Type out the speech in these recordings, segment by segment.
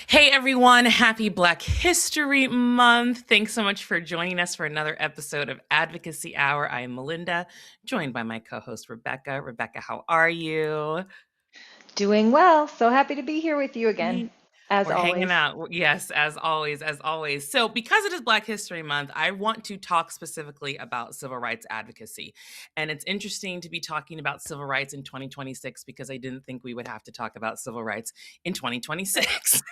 Hey everyone, happy Black History Month. Thanks so much for joining us for another episode of Advocacy Hour. I am Malynda, joined by my co host Rebecca. Rebecca, how are you? Doing well. So happy to be here with you again, Ye- as We're hanging always. out. Yes, as always, as always. So, because it is Black History Month, I want to talk specifically about civil rights advocacy. And it's interesting to be talking about civil rights in 2026 because I didn't think we would have to talk about civil rights in Right. 2026.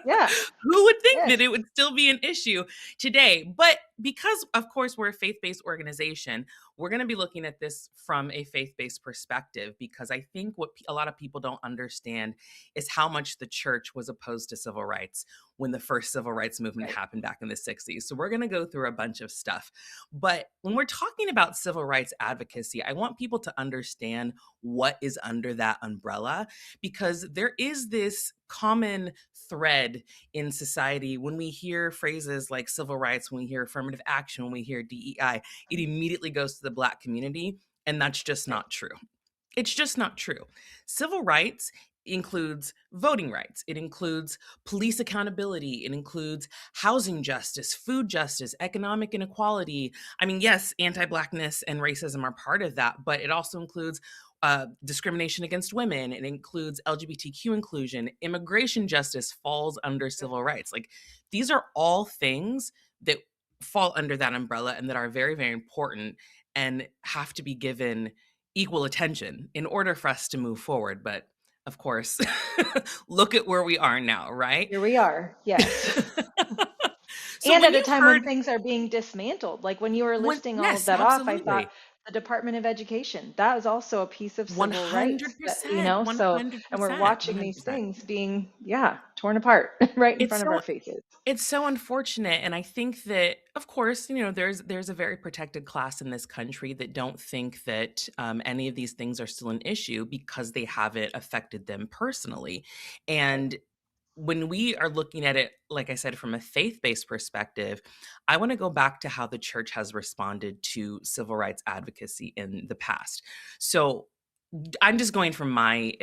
Yeah. Who would think that Yes. it would still be an issue today? But because, of course, we're a faith based organization, we're going to be looking at this from a faith based perspective because I think what a lot of people don't understand is how much the church was opposed to civil rights when the first civil rights movement Right. happened back in the 60s. So we're going to go through a bunch of stuff. But when we're talking about civil rights advocacy, I want people to understand what is under that umbrella because there is this common thread in society when we hear phrases like civil rights, when we hear affirmative action, when we hear DEI, it immediately goes to the Black community. And that's just Right. not true. It's just not true. Civil rights includes voting rights. It includes police accountability. It includes housing justice, food justice, economic inequality. I mean, yes, anti Blackness and racism are part of that, but it also includes discrimination against women. It includes LGBTQ inclusion. Immigration justice falls under civil rights. Like, these are all things that fall under that umbrella and that are very, very important and have to be given equal attention in order for us to move forward. But of course, look at where we are now, right? Here we are. Yes. So And when at a you time when heard things are being dismantled. Like when you were when listing all of yes, that off, I thought absolutely. the Department of Education, that was also a piece of civil rights that, 100%, so, and we're 100%, watching these 100%. things being, yeah, torn apart right in It's front of so our faces. it's so unfortunate, and I think that, of course, there's a very protected class in this country that don't think that any of these things are still an issue because they haven't affected them personally. Right. And when we are looking at it, like I said, from a faith based perspective, I want to go back to how the church has responded to civil rights advocacy in the past. So, I'm just going from my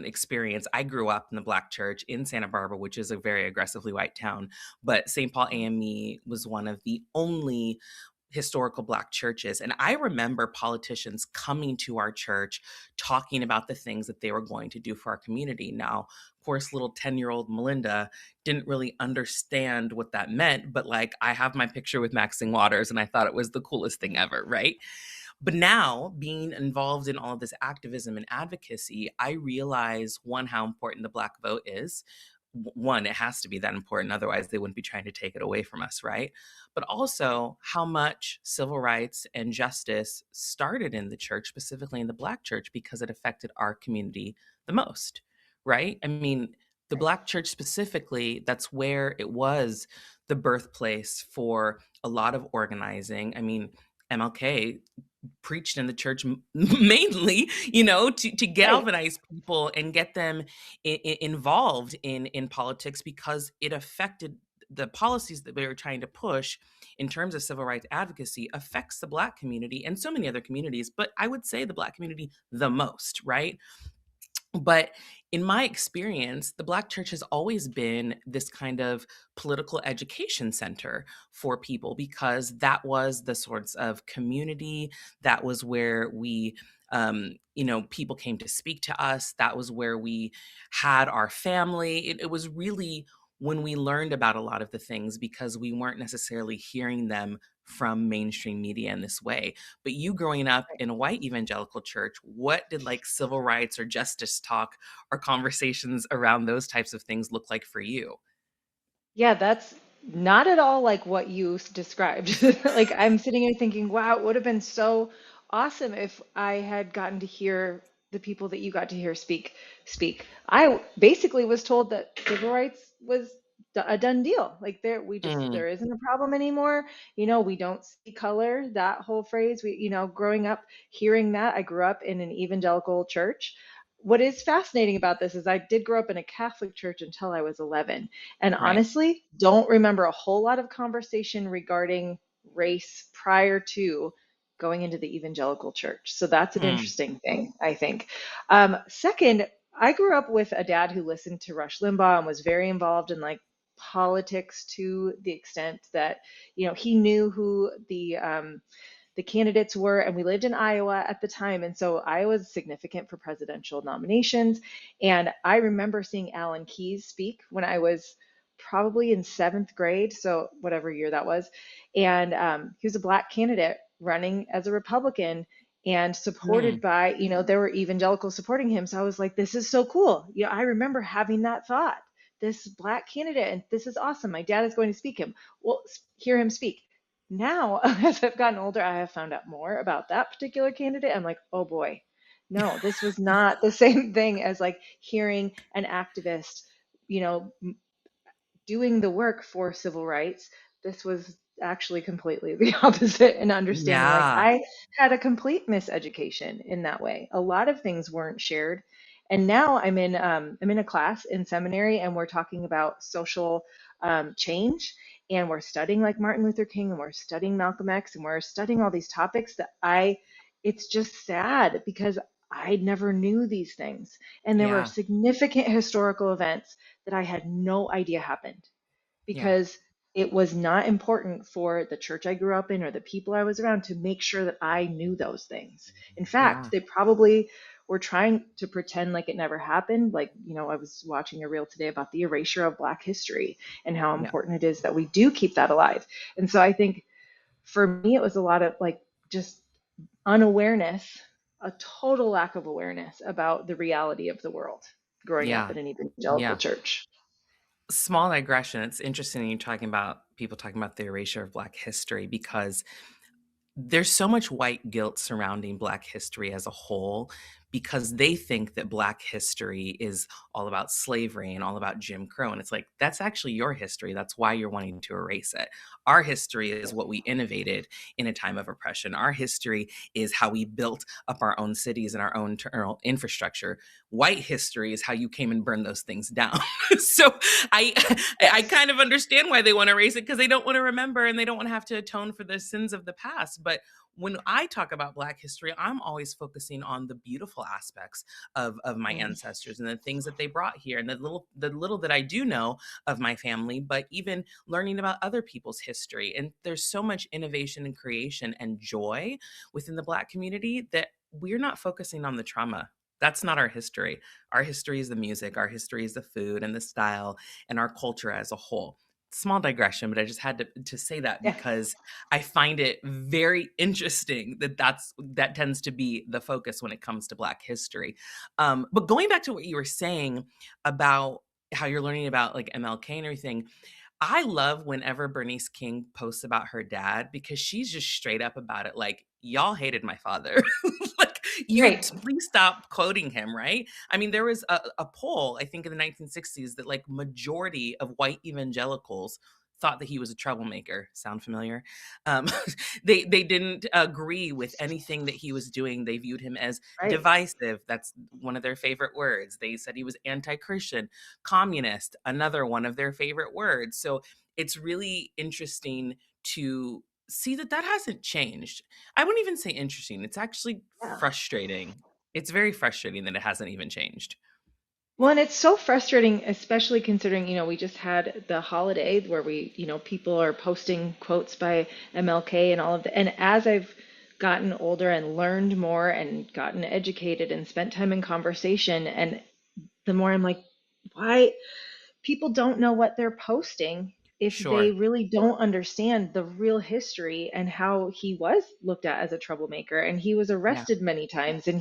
experience. I grew up in the Black church in Santa Barbara, which is a very aggressively white town. But St. Paul AME was one of the only historical Black churches. And I remember politicians coming to our church talking about the things that they were going to do for our community. Now, of course, little 10-year-old Malynda didn't really understand what that meant, but like I have my picture with Maxine Waters and I thought it was the coolest thing ever, right? But now, being involved in all of this activism and advocacy, I realize one, how important the Black vote is. One, it has to be that important. Otherwise, they wouldn't be trying to take it away from us, right? But also how much civil rights and justice started in the church, specifically in the Black church, because it affected our community the most, right? I mean, the Right. Black church specifically, that's where it was the birthplace for a lot of organizing. I mean, MLK preached in the church mainly, to Right. galvanize people and get them involved in politics because it affected the policies that they were trying to push in terms of civil rights advocacy affects the Black community and so many other communities, but I would say the Black community the most, right? But in my experience, the Black church has always been this kind of political education center for people because that was the sorts of community, that was where people came to speak to us, that was where we had our family. It was really when we learned about a lot of the things because we weren't necessarily hearing them from mainstream media in this way. But you growing up Right. in a white evangelical church, what did like civil rights or justice talk or conversations around those types of things look like for you? Yeah, that's not at all like what you described. Like I'm sitting here thinking, wow, it would have been so awesome if I had gotten to hear the people that you got to hear speak. I basically was told that civil rights was a done deal. Like Mm, there isn't a problem anymore. We don't see color, that whole phrase. Growing up hearing that, I grew up in an evangelical church. What is fascinating about this is I did grow up in a Catholic church until I was 11. And right. honestly, don't remember a whole lot of conversation regarding race prior to going into the evangelical church. So that's an Mm, interesting thing, I think. Second, I grew up with a dad who listened to Rush Limbaugh and was very involved in like politics to the extent that, he knew who the candidates were, and we lived in Iowa at the time. And so Iowa was significant for presidential nominations. And I remember seeing Alan Keyes speak when I was probably in seventh grade, so whatever year that was. And he was a Black candidate running as a Republican and supported Mm, by, there were evangelicals supporting him. So I was like, this is so cool. I remember having that thought. This Black candidate, and this is awesome. My dad is going to speak him. Well, hear him speak. Now, as I've gotten older, I have found out more about that particular candidate. I'm like, oh boy, no, this was not the same thing as like hearing an activist, you know, doing the work for civil rights. This was actually completely the opposite in understanding. Like yeah, I had a complete miseducation in that way. A lot of things weren't shared. And now I'm in a class in seminary, and we're talking about social change, and we're studying like Martin Luther King, and we're studying Malcolm X, and we're studying all these topics that it's just sad because I never knew these things. And there were yeah, significant historical events that I had no idea happened yeah, because it was not important for the church I grew up in or the people I was around to make sure that I knew those things. In fact, yeah, they probably were trying to pretend like it never happened. Like, I was watching a reel today about the erasure of Black history and how yeah, important it is that we do keep that alive. And so I think for me, it was a lot of like just unawareness, a total lack of awareness about the reality of the world growing up yeah, in an evangelical yeah. church. Small digression. It's interesting you talking about people talking about the erasure of Black history because there's so much white guilt surrounding Black history as a whole because they think that Black history is all about slavery and all about Jim Crow. And it's like, that's actually your history. That's why you're wanting to erase it. Our history is what we innovated in a time of oppression. Our history is how we built up our own cities and our own internal infrastructure. White history is how you came and burned those things down. So I I Yes. kind of understand why they want to erase it because they don't want to remember and they don't want to have to atone for the sins of the past. But when I talk about Black history, I'm always focusing on the beautiful aspects of my Mm, ancestors and the things that they brought here and the little that I do know of my family, but even learning about other people's history. And there's so much innovation and creation and joy within the Black community that we're not focusing on the trauma. That's not our history. Our history is the music, our history is the food and the style and our culture as a whole. Small digression, but I just had to say that yeah. because I find it very interesting that that tends to be the focus when it comes to Black history. But going back to what you were saying about how you're learning about like MLK and everything, I love whenever Bernice King posts about her dad because she's just straight up about it. Like, y'all hated my father. Like, Right. please stop quoting him, right? I mean, there was a poll, I think in the 1960s, that like majority of white evangelicals thought that he was a troublemaker. Sound familiar? Um, they didn't agree with anything that he was doing. They viewed him as Right. divisive. That's one of their favorite words. They said he was anti-Christian. Communist, another one of their favorite words. So it's really interesting to see that that hasn't changed. I wouldn't even say interesting. It's actually Yeah. frustrating. It's very frustrating that it hasn't even changed. Well, and it's so frustrating, especially considering, we just had the holiday where people are posting quotes by MLK and all of that. And as I've gotten older and learned more and gotten educated and spent time in conversation, and the more I'm like, why people don't know what they're posting if they Sure. really don't understand the real history and how he was looked at as a troublemaker and he was Yeah. arrested many times and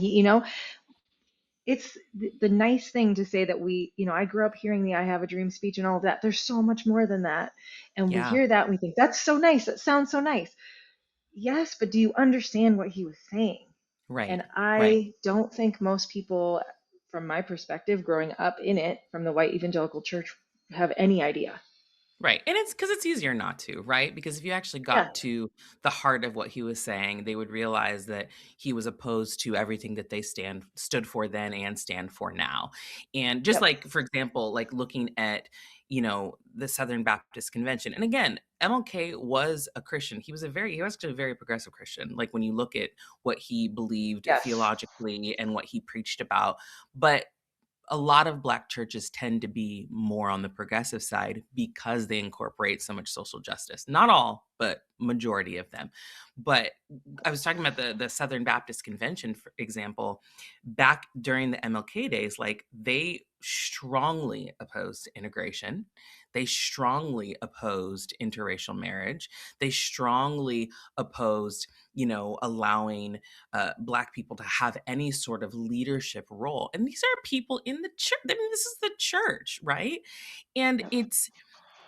it's the nice thing to say that I grew up hearing the I have a dream speech and all of that. There's so much more than that. And we Yeah. hear that and we think, that's so nice. That sounds so nice. Yes, but do you understand what he was saying? Right. And Right. I don't think most people, from my perspective, growing up in it from the white evangelical church, have any idea. Right. And it's because it's easier not to, right? Because if you actually Yeah. got to the heart of what he was saying, they would realize that he was opposed to everything that they stood for then and stand for now. And just Yep. like, for example, like looking at, the Southern Baptist Convention. And again, MLK was a Christian. He was actually a very progressive Christian. Like when you look at what he believed Yes. theologically and what he preached about. But a lot of Black churches tend to be more on the progressive side because they incorporate so much social justice. Not all, but majority of them. But I was talking about the Southern Baptist Convention, for example, back during the MLK days, like they strongly opposed integration. They strongly opposed interracial marriage. They strongly opposed, allowing Black people to have any sort of leadership role. And these are people in the church. I mean, this is the church, right? And it's,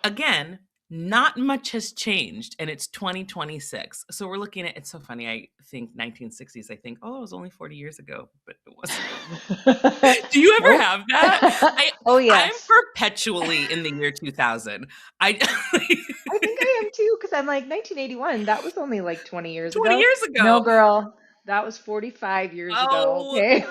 again, not much has changed, and it's 2026. So we're looking at, it's so funny. I think 1960s, I think, oh, it was only 40 years ago, but it wasn't. Do you ever Nope. have that? I Oh, I'm yes. perpetually in the year 2000. I I think I am too, because I'm like 1981. That was only like 20 years 20 ago. years No, ago. girl, that was 45 years ago. Oh, Okay.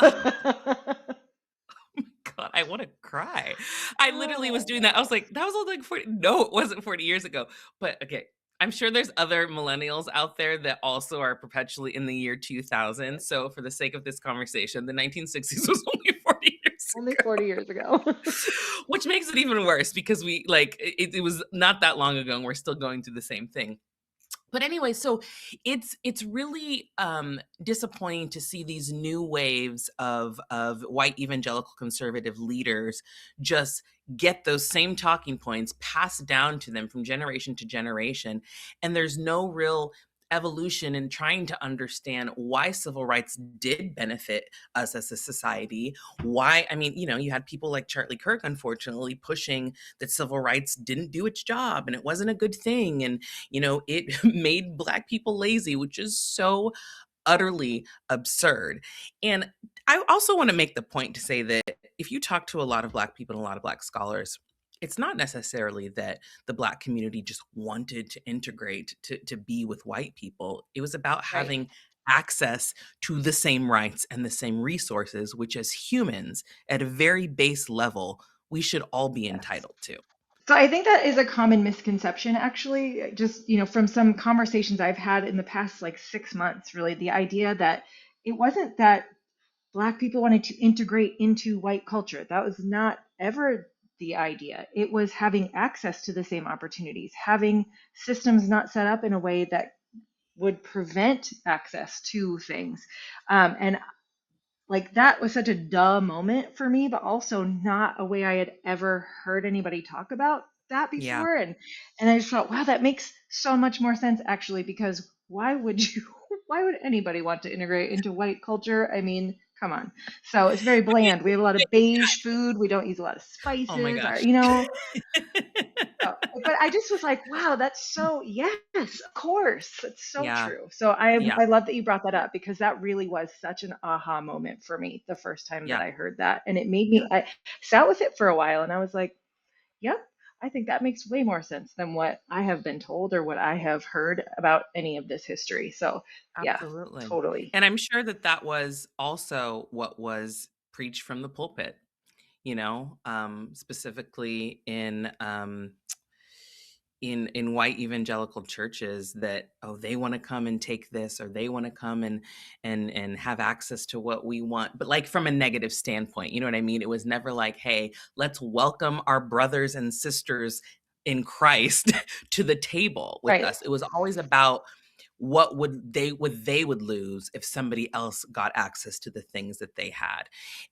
God, I want to cry. I literally was Oh, doing that. I was yes. like, that was only like 40. No, it wasn't 40 years ago. But okay, I'm sure there's other millennials out there that also are perpetually in the year 2000. So for the sake of this conversation, the 1960s was only 40 years Only ago. 40 years ago. Which makes it even worse because we like it was not that long ago and we're still going through the same thing. But anyway, so it's really disappointing to see these new waves of white evangelical conservative leaders just get those same talking points passed down to them from generation to generation, and there's no real evolution in trying to understand why civil rights did benefit us as a society. Why, I mean, you had people like Charlie Kirk, unfortunately, pushing that civil rights didn't do its job and it wasn't a good thing, and it made Black people lazy, which is so utterly absurd. And I also want to make the point to say that if you talk to a lot of Black people and a lot of Black scholars, it's not necessarily that the Black community just wanted to integrate to be with white people. It was about Right. having access to the same rights and the same resources, which as humans at a very base level, we should all be Yes. entitled to. So I think that is a common misconception, actually, just, from some conversations I've had in the past like 6 months, really, the idea that it wasn't that Black people wanted to integrate into white culture. That was not ever the idea. It was having access to the same opportunities, having systems not set up in a way that would prevent access to things. And like that was such a duh moment for me, but also not a way I had ever heard anybody talk about that Yeah, before. And I just thought, wow, that makes so much more sense actually, because why would you why would anybody want to integrate into white culture? I mean, come on. So it's very but bland. We have a lot of beige food. We don't use a lot of oh my spices. gosh. So, but I just was like, wow, that's so, yes, of course. That's so Yeah, true. So I yeah, I love that you brought that up because that really was such an aha moment for me the first time that yeah. I heard that. And it made me, I sat with it for a while and I was like, yep, I think that makes way more sense than what I have been told or what I have heard about any of this history. So yeah, Absolutely. totally. And I'm sure that that was also what was preached from the pulpit, specifically in white evangelical churches, that, oh, they want to come and take this, or they want to come and have access to what we want, but like from a negative standpoint. You know what I mean? It was never like, hey, let's welcome our brothers and sisters in Christ to the table with Right. us. It was always about what they would lose if somebody else got access to the things that they had.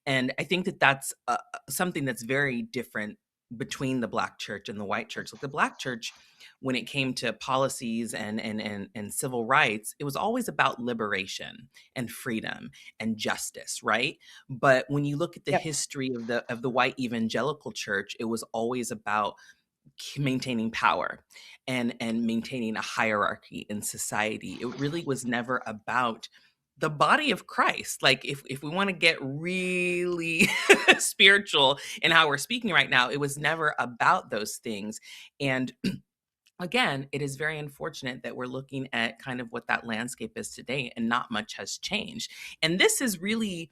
And I think that that's something that's very different between the Black church and the white church. Like the Black church, when it came to policies and civil rights, it was always about liberation and freedom and justice, right? But when you look at the Yep. history of the white evangelical church, it was always about maintaining power and maintaining a hierarchy in society. It really was never about the body of Christ. Like if we want to get really spiritual in how we're speaking right now, it was never about those things. And again, it is very unfortunate that we're looking at kind of what that landscape is today and not much has changed. And this is really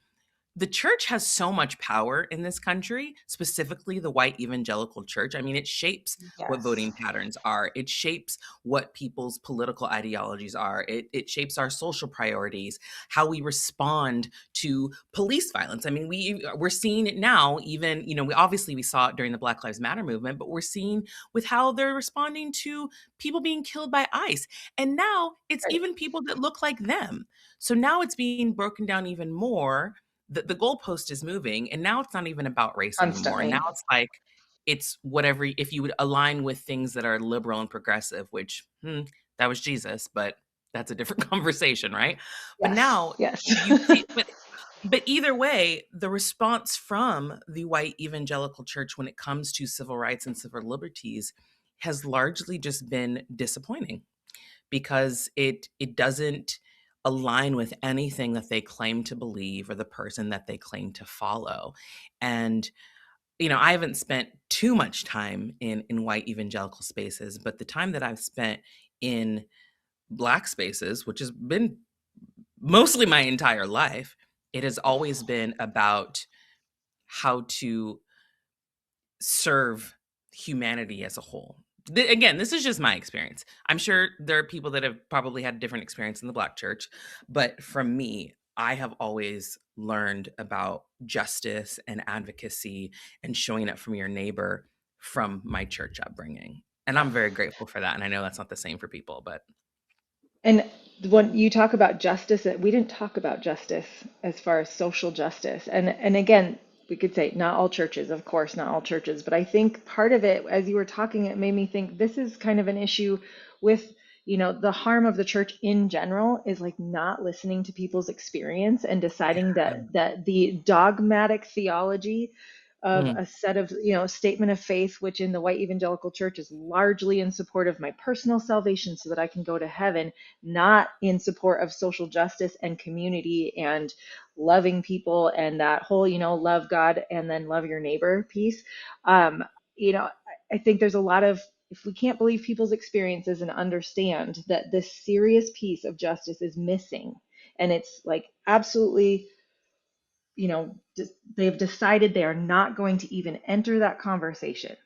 the church has so much power in this country, specifically the white evangelical church. I mean, it shapes what Yes. voting patterns are. It shapes what people's political ideologies are. It shapes our social priorities, how we respond to police violence. I mean, we're seeing it now. Even we saw it during the Black Lives Matter movement, but we're seeing with how they're responding to people being killed by ICE, and now it's Right. even people that look like them. So now it's being broken down even more. The goalpost is moving, and now it's not even about race anymore. Now Constantly. it's like it's whatever, if you would align with things that are liberal and progressive, which that was Jesus, but that's a different conversation, right? But Yes. now Yes. you see, but either way, the response from the white evangelical church when it comes to civil rights and civil liberties has largely just been disappointing, because it doesn't align with anything that they claim to believe or the person that they claim to follow. And I haven't spent too much time in white evangelical spaces, but the time that I've spent in black spaces, which has been mostly my entire life, it has always been about how to serve humanity as a whole. Again, this is just my experience. I'm sure there are people that have probably had a different experience in the black church, but from me, I have always learned about justice and advocacy and showing up from your neighbor from my church upbringing. And I'm very grateful for that. And I know that's not the same for people, but And when you talk about justice, we didn't talk about justice as far as social justice. And again, we could say not all churches, of course, not all churches, but I think part of it, as you were talking, it made me think this is kind of an issue with, the harm of the church in general is like not listening to people's experience and deciding yeah. that the dogmatic theology of Mm, a set of, statement of faith, which in the white evangelical church is largely in support of my personal salvation so that I can go to heaven, not in support of social justice and community and loving people and that whole, love God and then love your neighbor piece. Um, I think there's a lot of, if we can't believe people's experiences and understand that this serious piece of justice is missing, and it's like absolutely, they've decided they are not going to even enter that conversation.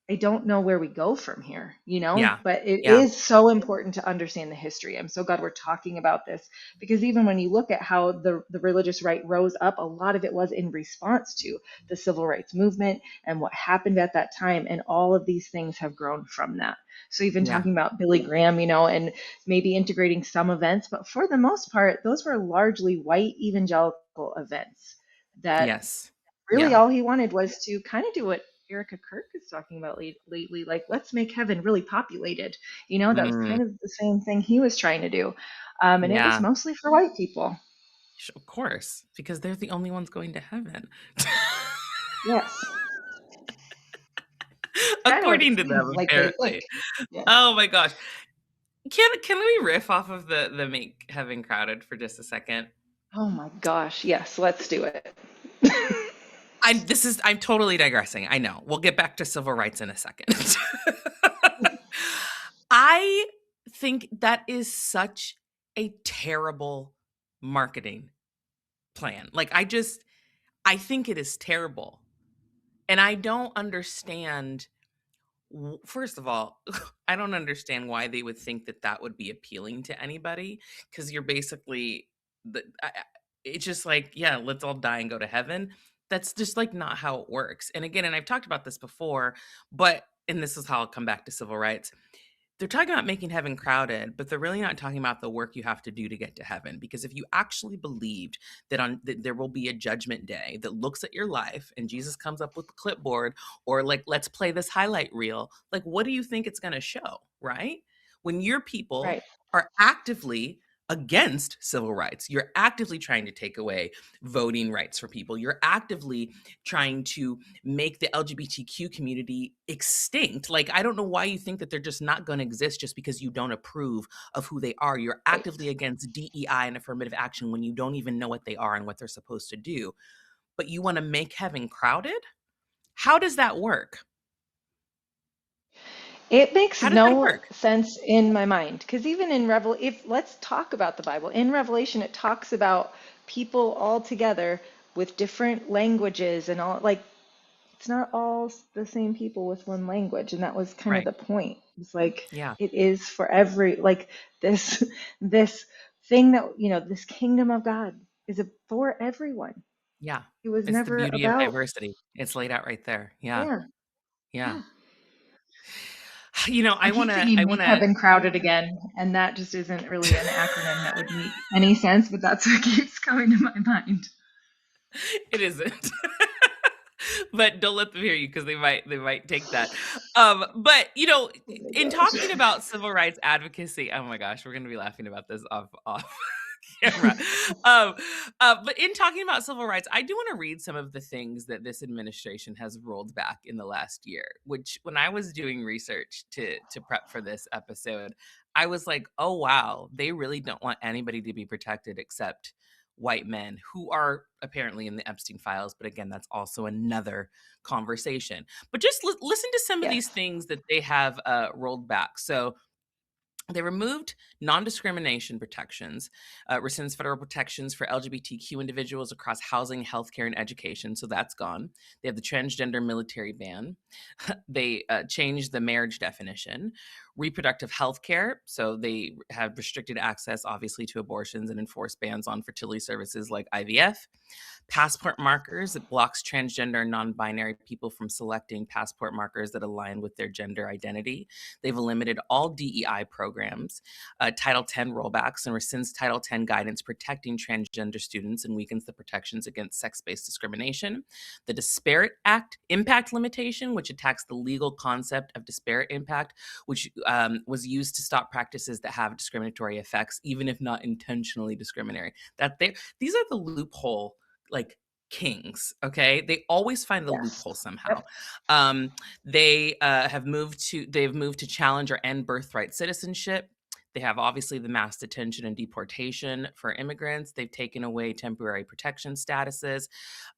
I don't know where we go from here, yeah. but it Yeah. is so important to understand the history. I'm so glad we're talking about this because even when you look at how the religious right rose up, a lot of it was in response to the civil rights movement and what happened at that time. And all of these things have grown from that. So even Yeah. talking about Billy Graham, and maybe integrating some events, but for the most part, those were largely white evangelical events that Yes. really Yeah. all he wanted was to kind of do what Erica Kirk is talking about lately, like let's make heaven really populated. That was Mm, kind of the same thing he was trying to do. And it was yeah. mostly for white people. Of course, because they're the only ones going to heaven. Yes. Kind of what it According to seems them, like they think. apparently. Yeah. Oh my gosh. Can we riff off of the make heaven crowded for just a second? Oh my gosh. Yes, let's do it. I'm totally digressing. I know. We'll get back to civil rights in a second. I think that is such a terrible marketing plan. Like I think it is terrible. And I don't understand. First of all, I don't understand why they would think that that would be appealing to anybody, because you're basically it's just like, yeah, let's all die and go to heaven. That's just like not how it works. And again, and I've talked about this before, but and this is how I'll come back to civil rights. They're talking about making heaven crowded, but they're really not talking about the work you have to do to get to heaven. Because if you actually believed that there will be a judgment day that looks at your life and Jesus comes up with a clipboard, or like, let's play this highlight reel, like, what do you think it's going to show, right? When your people Right. are actively against civil rights, you're actively trying to take away voting rights for people, you're actively trying to make the LGBTQ community extinct. Like, I don't know why you think that they're just not going to exist just because you don't approve of who they are. You're Right. actively against DEI and affirmative action when you don't even know what they are and what they're supposed to do. But you want to make heaven crowded? How does that work? It makes How does that no work? sense in my mind because even in if let's talk about the Bible, in Revelation it talks about people all together. with different languages and all, like, it's not all the same people with one language. And that was kind of Right. the point. It's like, Yeah. it is for every, like, this, this thing that, this kingdom of God is for everyone. Yeah. It was It's the never beauty of about, diversity. It's laid out right there. Yeah. yeah, Yeah. yeah. I I keep wanna thinking I make wanna heaven crowded again, and that just isn't really an acronym that would make any sense, but that's what keeps coming to my mind. it isn't. But don't let them hear you because they might take that. But Oh my in gosh. talking about civil rights advocacy, oh my gosh, we're gonna be laughing about this off camera. Um, but in talking about civil rights, I do want to read some of the things that this administration has rolled back in the last year. Which, when I was doing research to prep for this episode, I was like, oh wow, they really don't want anybody to be protected except white men who are apparently in the Epstein files. But again, that's also another conversation. But just listen to some of these Yes. things that they have rolled back. So they removed non discrimination protections, rescinds federal protections for LGBTQ individuals across housing, healthcare, and education. So that's gone. They have the transgender military ban. They changed the marriage definition, reproductive health care. So they have restricted access, obviously, to abortions and enforced bans on fertility services like IVF. Passport markers, it blocks transgender and non binary people from selecting passport markers that align with their gender identity. They've eliminated all DEI programs, Title X rollbacks, and rescinds Title X guidance protecting transgender students and weakens the protections against sex based discrimination. The Disparate Act impact limitation, which attacks the legal concept of disparate impact, which was used to stop practices that have discriminatory effects, even if not intentionally discriminatory. These are the loophole, like, kings. Okay, they always find the Yes. loophole somehow. Yep. um, they've moved to challenge or end birthright citizenship. They have obviously the mass detention and deportation for immigrants. They've taken away temporary protection statuses.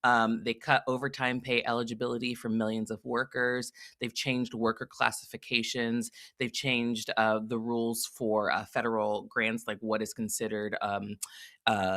They cut overtime pay eligibility for millions of workers. They've changed worker classifications. They've changed the rules for federal grants, like what is considered a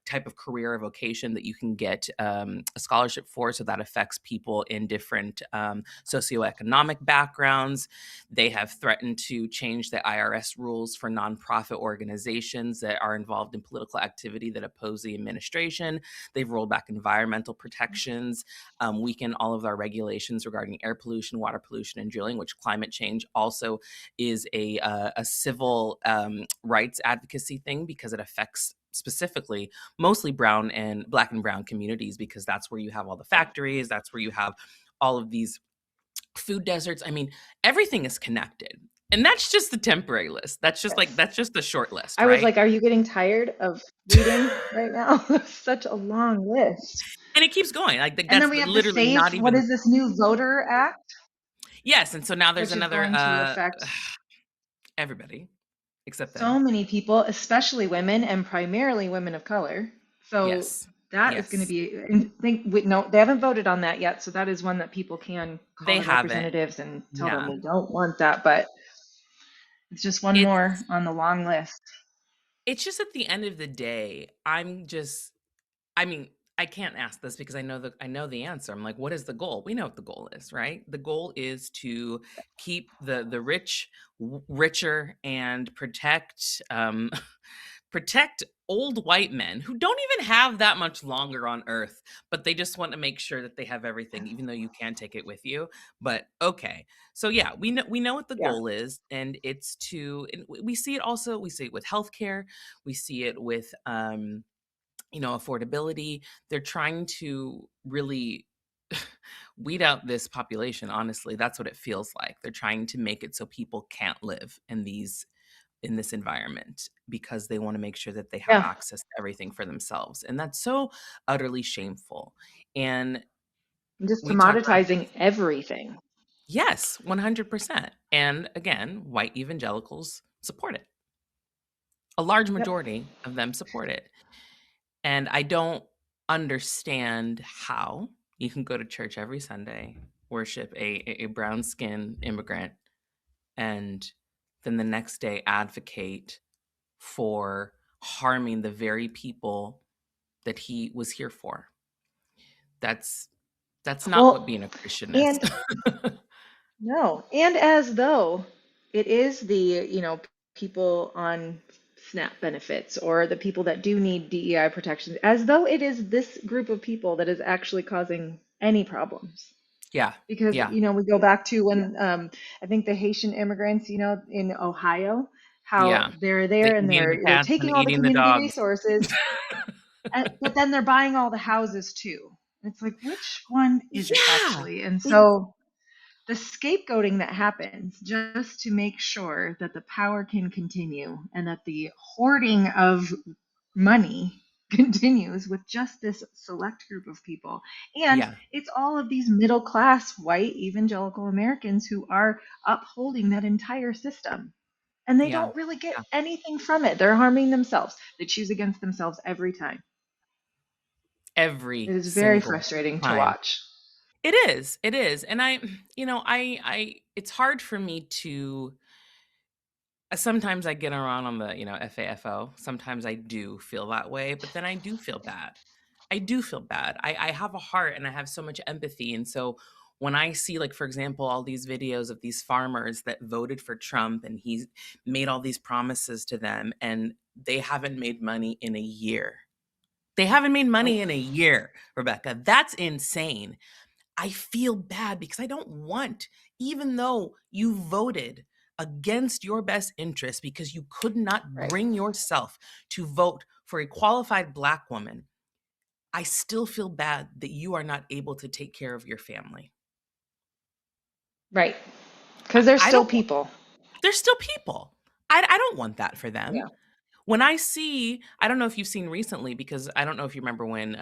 type of career or vocation that you can get a scholarship for. So that affects people in different socioeconomic backgrounds. They have threatened to change the IRS rules for nonprofit organizations that are involved in political activity that oppose the administration. They've rolled back environmental protections, weakened all of our regulations regarding air pollution, water pollution, and drilling, which climate change also is a civil rights advocacy thing because it affects specifically mostly black and brown communities, because that's where you have all the factories, that's where you have all of these food deserts. I mean, everything is connected. And that's just the temporary list. Yes. That's just the short list, I was right? like, are you getting tired of reading right now? Such a long list. And it keeps going. Like And then that's we have the literally SAFE, not what even. is this new voter act, Yes, and so now there's which is another going to affect everybody except them. so many people, especially women and primarily women of color. So Yes. that is going to Yes. be, and no, they haven't voted on that yet. So that is one that people can call They their haven't. representatives and tell them Yeah. we don't want that. But it's just one It's more on the long list. it's just at the end of the day, I mean, I can't ask this because I know the answer. I'm like, what is the goal? We know what the goal is, right? The goal is to keep the rich richer and protect protect old white men who don't even have that much longer on earth, but they just want to make sure that they have everything, even though you can take it with you. But okay. So yeah, we know what the Yeah. goal is, and it's to and we see it also, we see it with healthcare, we see it with affordability. They're trying to really weed out this population. Honestly, that's what it feels like. They're trying to make it so people can't live in this environment because they want to make sure that they have Yeah. access to everything for themselves. And that's so utterly shameful. And And just we talk about, commoditizing everything. yes, 100%. And again, white evangelicals support it. A large Yep. majority of them support it. And I don't understand how you can go to church every Sunday, worship a brown skinned immigrant, and then the next day advocate for harming the very people that he was here for. That's that's not what Well, being a Christian is. and no, and as though it is the, people on SNAP benefits or the people that do need DEI protection, as though it is this group of people that is actually causing any problems. Yeah. Because, Yeah. we go back to when I think the Haitian immigrants, in Ohio, how Yeah. they're The there and eating the they're cats and taking all the eating the community dogs. resources, but then they're buying all the houses too. It's like, which one is it Yeah. actually? And It so the scapegoating that happens just to make sure that the power can continue and that the hoarding of money continues with just this select group of people. And yeah. it's all of these middle class white evangelical Americans who are upholding that entire system. And they Yeah. don't really get Yeah. anything from it. They're harming themselves. They choose against themselves every time. It Every is very single frustrating to time. watch. It is. It is. And I it's hard for me to sometimes I get around on the, FAFO. Sometimes I do feel that way, but then I do feel bad. I do feel bad. I have a heart and I have so much empathy. And so when I see, like, for example, all these videos of these farmers that voted for Trump and he's made all these promises to them and they haven't made money in a year. They haven't made money Nope. in a year, Rebecca. That's insane. I feel bad because I don't want, even though you voted against your best interest because you could not Right. bring yourself to vote for a qualified Black woman, I still feel bad that you are not able to take care of your family. Right. I, Because they're I still don't want, people. they're still people. I don't want that for Yeah. them. When I see, I don't know if you've seen recently, because I don't know if you remember when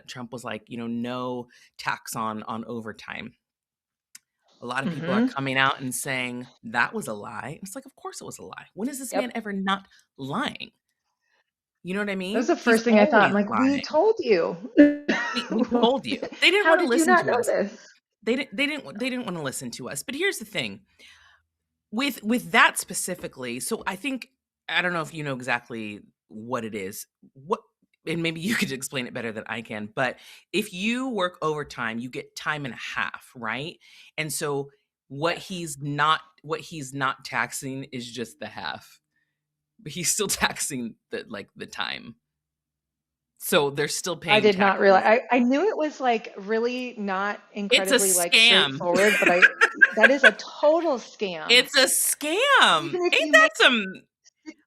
Trump was like, no tax on overtime. A lot of people are Hmm. coming out and saying that was a lie. It's like, of course it was a lie. When is this man Yep. ever not lying? You know what I That was mean? the He's first thing I thought. I'm always like, we lying. told you. We told you. They didn't How want to did you listen not to know us. this? They didn't want to listen to us. But here's the thing. With that specifically, so I think I don't know if you know exactly what it is. What and maybe you could explain it better than I can, but if you work overtime, you get time and a half, right? And so Yes. what he's not taxing is just the half. But he's still taxing the time. So they're still I paying did not realize. taxes. I knew it was like really not It's a incredibly like scam. straightforward, but that is a total scam. It's a scam. Even if Ain't you that make some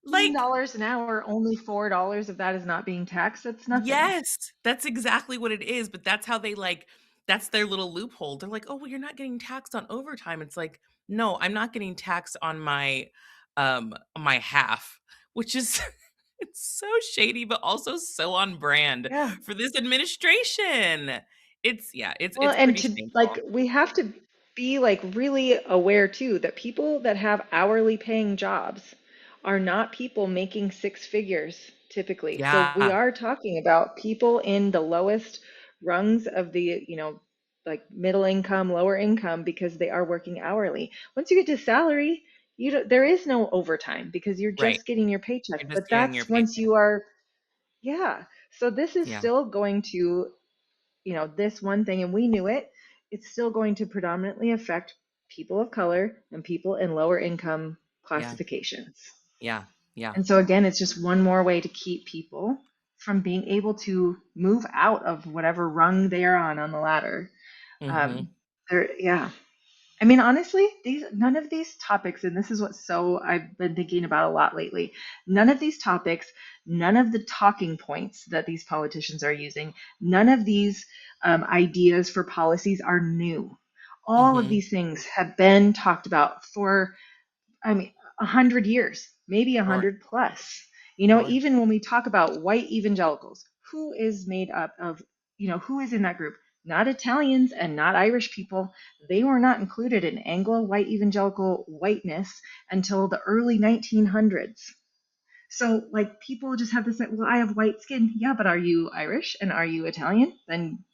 like $16 an hour, only $4 of that is not being taxed. That's nothing. yes, that's exactly what it is, but that's how they that's their little loophole. They're like, "Oh, well, you're not getting taxed on overtime." It's like, "No, I'm not getting taxed on my half," which is it's so shady but also so on brand Yeah. for this administration. It's yeah, Well, it's and pretty to shameful. like, we have to be like really aware too that people that have hourly paying jobs are not people making six figures typically. So we Yeah, are talking about people in the lowest rungs of the, like middle income, lower income because they are working hourly. Once you get to salary, there is no overtime because you're right. just getting your paycheck. You're just But getting your that's once paycheck. you are, yeah. So this is Yeah, still going to, this one thing, and we knew it, it's still going to predominantly affect people of color and people in lower income yeah, classifications. yeah, yeah. And so, again, it's just one more way to keep people from being able to move out of whatever rung they are on the ladder. Mhm, Um, yeah. I mean, honestly, none of these topics, and this is what so I've been thinking about a lot lately. None of these topics, none of the talking points that these politicians are using, none of these ideas for policies are new. All of mhm. these things have been talked about for, I mean, 100 years, maybe a Sure, hundred plus. sure. Even when we talk about white evangelicals, who is made up of, who is in that group? Not Italians and not Irish people. They were not included in Anglo white evangelical whiteness until the early 1900s. So, like, people just have this, well, I have white skin. Yeah, but are you Irish and are you Italian? Then,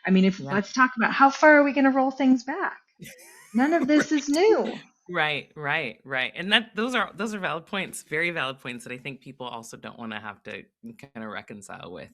I mean, if Yeah. let's talk about how far are we going to roll things back? None of this is Right. new. Right, right, right. And that those are valid points, very valid points that I think people also don't want to have to kind of reconcile with.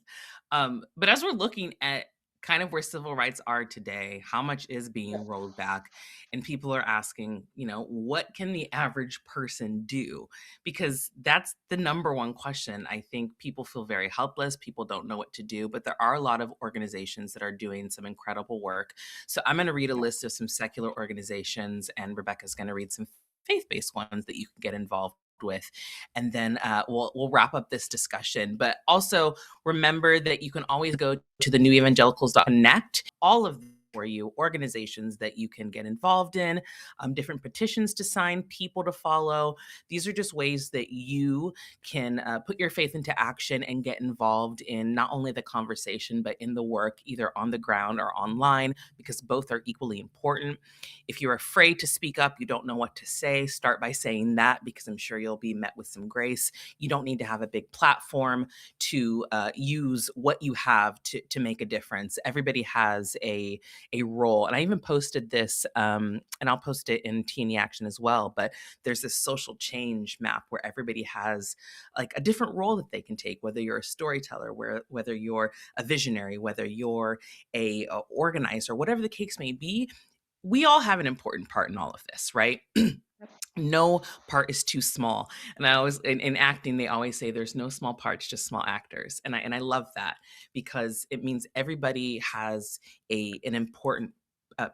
But as we're looking at kind of where civil rights are today, how much is being rolled back, and people are asking, what can the average person do? Because that's the number one question. I think people feel very helpless. People don't know what to do, but there are a lot of organizations that are doing some incredible work. So I'm going to read a list of some secular organizations, and Rebecca's going to read some faith-based ones that you can get involved with, and then we'll wrap up this discussion. But also remember that you can always go to the newevangelicals.connect. All of for you organizations that you can get involved in, different petitions to sign, people to follow. These are just ways that you can put your faith into action and get involved in not only the conversation, but in the work, either on the ground or online, because both are equally important. If you're afraid to speak up, you don't know what to say, start by saying that, because I'm sure you'll be met with some grace. You don't need to have a big platform to use what you have to make a difference. Everybody has a role. And I even posted this, and I'll post it in TNE Action as well. But there's this social change map where everybody has like a different role that they can take, whether you're a storyteller, whether you're a visionary, whether you're a organizer, whatever the case may be. We all have an important part in all of this, right? No part is too small. And I always in acting, they always say there's no small parts, just small actors. And I love that, because it means everybody has an important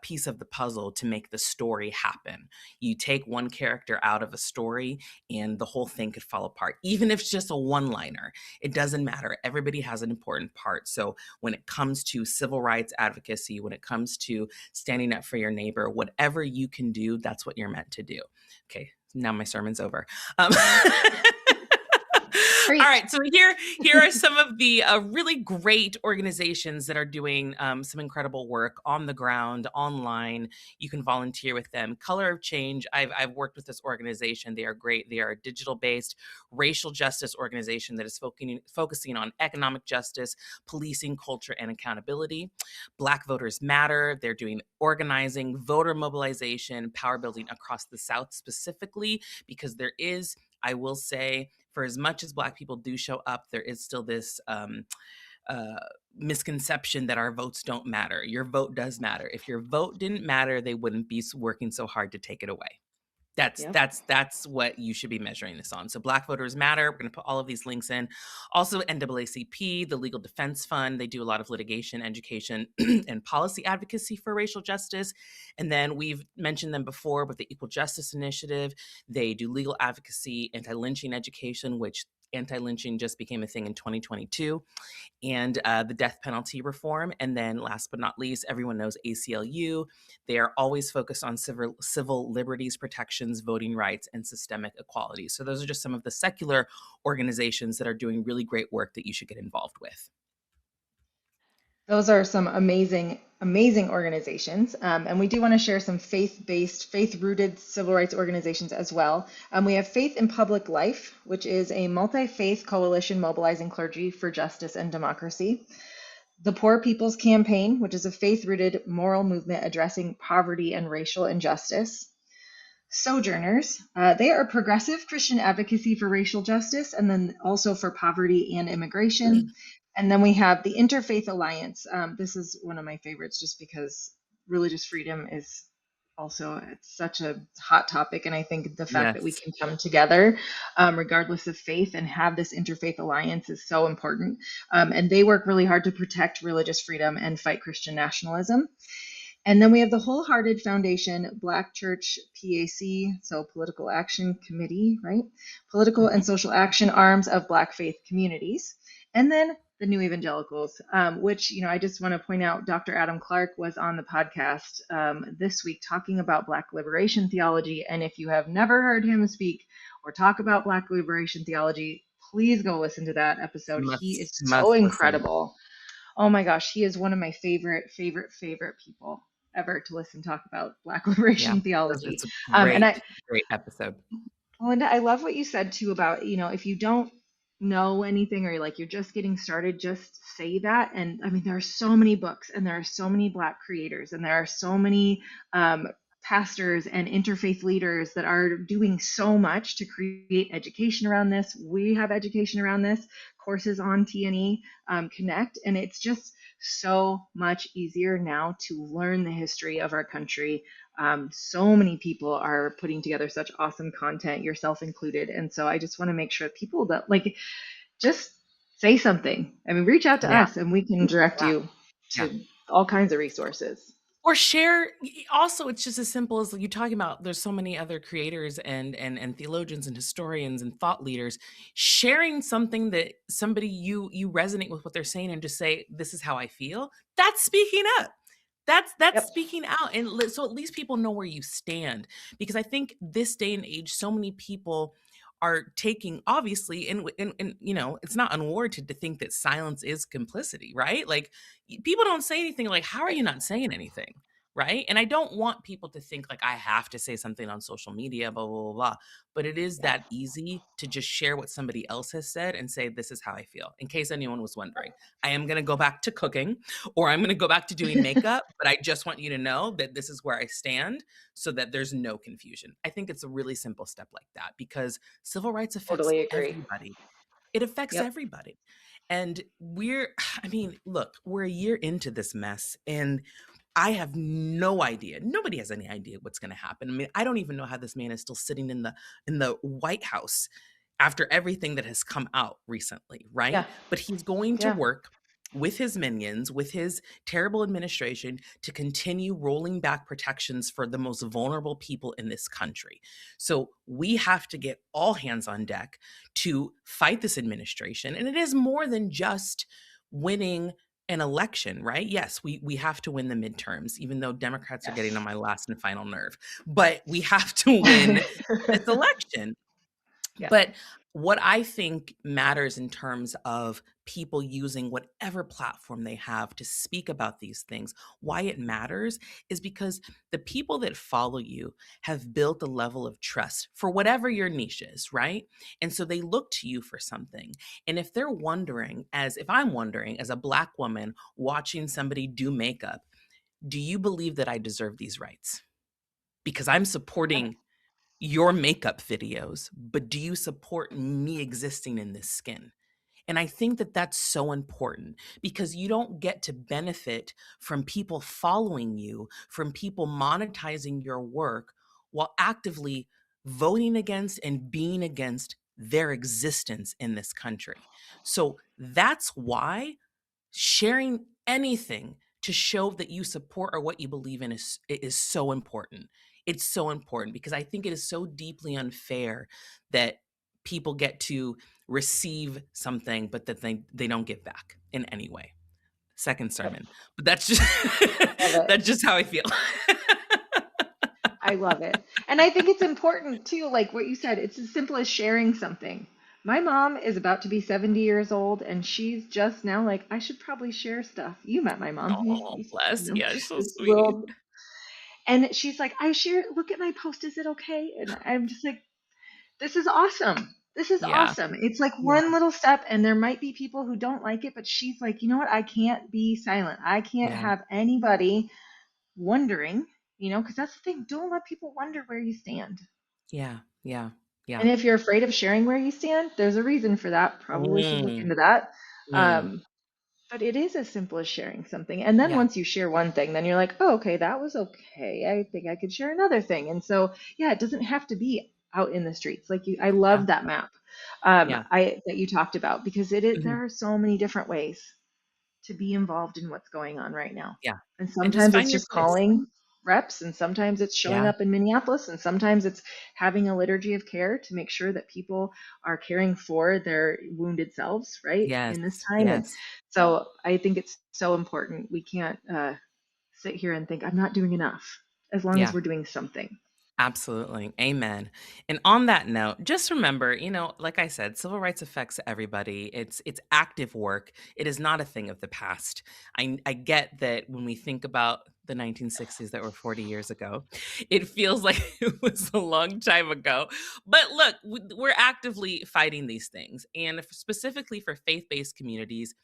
piece of the puzzle to make the story happen. You take one character out of a story and the whole thing could fall apart. Even if it's just a one-liner, it doesn't matter. Everybody has an important part. So when it comes to civil rights advocacy, when it comes to standing up for your neighbor, whatever you can do, that's what you're meant to do. Okay, now my sermon's over. All Preach. right, so here are some of the really great organizations that are doing some incredible work on the ground, online. You can volunteer with them. Color of Change. I've worked with this organization. They are great. They are a digital-based racial justice organization that is focusing on economic justice, policing, culture, and accountability. Black Voters Matter. They're doing organizing, voter mobilization, power building across the South specifically, because there is, I will say, for as much as Black people do show up, there is still this uh, misconception that our votes don't matter. Your vote does matter. If your vote didn't matter, they wouldn't be working so hard to take it away. That's Yep. that's that's what you should be measuring this on. So Black Voters Matter. We're going to put all of these links in. Also, NAACP, the Legal Defense Fund. They do a lot of litigation, education, and policy advocacy for racial justice. And then we've mentioned them before, but the Equal Justice Initiative. They do legal advocacy, anti-lynching education, which anti-lynching just became a thing in 2022, and the death penalty reform. And then last but not least, everyone knows ACLU. They are always focused on civil liberties, protections, voting rights, and systemic equality. So those are just some of the secular organizations that are doing really great work that you should get involved with. Those are some amazing, amazing organizations. And we do want to share some faith-based, faith-rooted civil rights organizations as well. We have Faith in Public Life, which is a multi-faith coalition mobilizing clergy for justice and democracy. The Poor People's Campaign, which is a faith-rooted moral movement addressing poverty and racial injustice. Sojourners, they are progressive Christian advocacy for racial justice and then also for poverty and immigration. And then we have the Interfaith Alliance. This is one of my favorites just because religious freedom is also it's such a hot topic. And I think the fact that we Yes. can come together regardless of faith and have this interfaith alliance is so important. And they work really hard to protect religious freedom and fight Christian nationalism. And then we have the Wholehearted Foundation, Black Church PAC, so Political Action Committee, right? Political and Mhm. social action arms of Black faith communities. And then the New Evangelicals, which, I just want to point out Dr. Adam Clark was on the podcast this week talking about Black liberation theology. And if you have never heard him speak or talk about Black liberation theology, please go listen to that episode. He is so Must listen. incredible. Oh my gosh, he is one of my favorite people ever to listen talk about Black Yeah, liberation theology. it's a And great, great episode. Melinda, I love what you said too about, if you don't know anything or like you're just getting started, just say that. And I mean, there are so many books and there are so many Black creators and there are so many pastors and interfaith leaders that are doing so much to create education around this. We have education around this, courses on TNE Connect, and it's just so much easier now to learn the history of our country. So many people are putting together such awesome content, yourself included. And so I just want to make sure people that like just say something. I mean, reach out to Yeah. us and we can direct Yeah. you Yeah. to all kinds of resources. Or share also, it's just as simple as you talking about there's so many other creators and theologians and historians and thought leaders sharing something that somebody you resonate with what they're saying and just say, "This is how I feel." That's speaking up. That's Yep. speaking out, and so at least people know where you stand, because I think this day and age, so many people are taking, obviously, and it's not unwarranted to think that silence is complicity, right? Like, people don't say anything, like, how are you not saying anything? Right. And I don't want people to think like I have to say something on social media, blah, blah, blah, blah. But it is Yeah. that easy to just share what somebody else has said and say, this is how I feel. In case anyone was wondering, I am going to go back to cooking, or I'm going to go back to doing makeup, but I just want you to know that this is where I stand so that there's no confusion. I think it's a really simple step like that, because civil rights affects Totally agree. everybody. It affects Yep. everybody. And I mean, look, we're a year into this mess, and I have no idea. Nobody has any idea what's going to happen. I mean, I don't even know how this man is still sitting in the White House after everything that has come out recently, right? Yeah. But he's going to Yeah. work with his minions, with his terrible administration, to continue rolling back protections for the most vulnerable people in this country. So we have to get all hands on deck to fight this administration. And it is more than just winning an election, right? Yes, we have to win the midterms, even though Democrats are getting on Yes. my last and final nerve. But we have to win this election. Yeah. But what I think matters in terms of people using whatever platform they have to speak about these things, why it matters is because the people that follow you have built a level of trust for whatever your niche is, right? And so they look to you for something. And if they're wondering, as if I'm wondering, as a Black woman watching somebody do makeup, do you believe that I deserve these rights? Because I'm Yeah. supporting your makeup videos, but do you support me existing in this skin? And I think that that's so important, because you don't get to benefit from people following you, from people monetizing your work while actively voting against and being against their existence in this country. So that's why sharing anything to show that you support or what you believe in is so important. It's so important because I think it is so deeply unfair that people get to receive something but that they don't give back in any way. Second Yep. sermon. But that's just Love it. that's just how I feel. I love it. And I think it's important too, like what you said, it's as simple as sharing something. My mom is about to be 70 years old and she's just now like, I should probably share stuff. You met my mom. Oh, bless. You know, Yeah, so this sweet. little, and she's like, I share, look at my post. Is it okay? And I'm just like, this is awesome. This is Yeah. awesome. It's like Yeah. one little step, and there might be people who don't like it, but she's like, you know what? I can't be silent. I can't Yeah. have anybody wondering, because that's the thing. Don't let people wonder where you stand. Yeah. Yeah. Yeah. And if you're afraid of sharing where you stand, there's a reason for that. Probably should look Mm, into that. mm. Um, but it is as simple as sharing something. And then Yeah. once you share one thing, then you're like, oh, okay, that was okay. I think I could share another thing. And so, yeah, it doesn't have to be out in the streets. Like I Yeah. love that map Yeah. that you talked about because Mhm. there are so many different ways to be involved in what's going on right now. Yeah. And And just sometimes it's find your just voice. calling reps, and sometimes it's showing Yeah. up in Minneapolis, and sometimes it's having a liturgy of care to make sure that people are caring for their wounded selves, right, Yes. in this time. And Yes. so I think it's so important. We can't sit here and think, I'm not doing enough, as long as Yeah. we're doing something. Absolutely. Amen. And on that note, just remember, like I said, civil rights affects everybody. It's active work. It is not a thing of the past. I get that when we think about the 1960s that were 40 years ago, it feels like it was a long time ago. But look, we're actively fighting these things. And specifically for faith-based communities,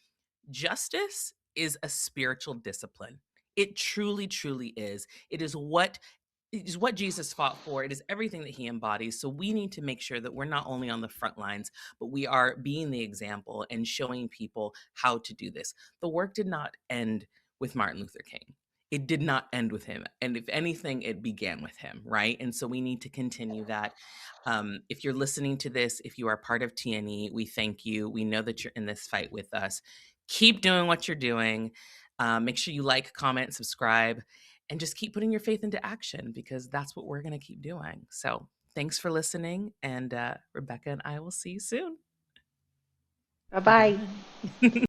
justice is a spiritual discipline. It truly, truly is. It is what it is what Jesus fought for. It is everything that he embodies. So we need to make sure that we're not only on the front lines, but we are being the example and showing people how to do this. The work did not end with Martin Luther King. It did not end with him. And if anything, it began with him, right? And so we need to continue that. If you're listening to this, if you are part of TNE, we thank you. We know that you're in this fight with us. Keep doing what you're doing. Make sure you like, comment, subscribe, and just keep putting your faith into action because that's what we're going to keep doing. So thanks for listening. And Rebecca and I will see you soon. Bye bye. Bye.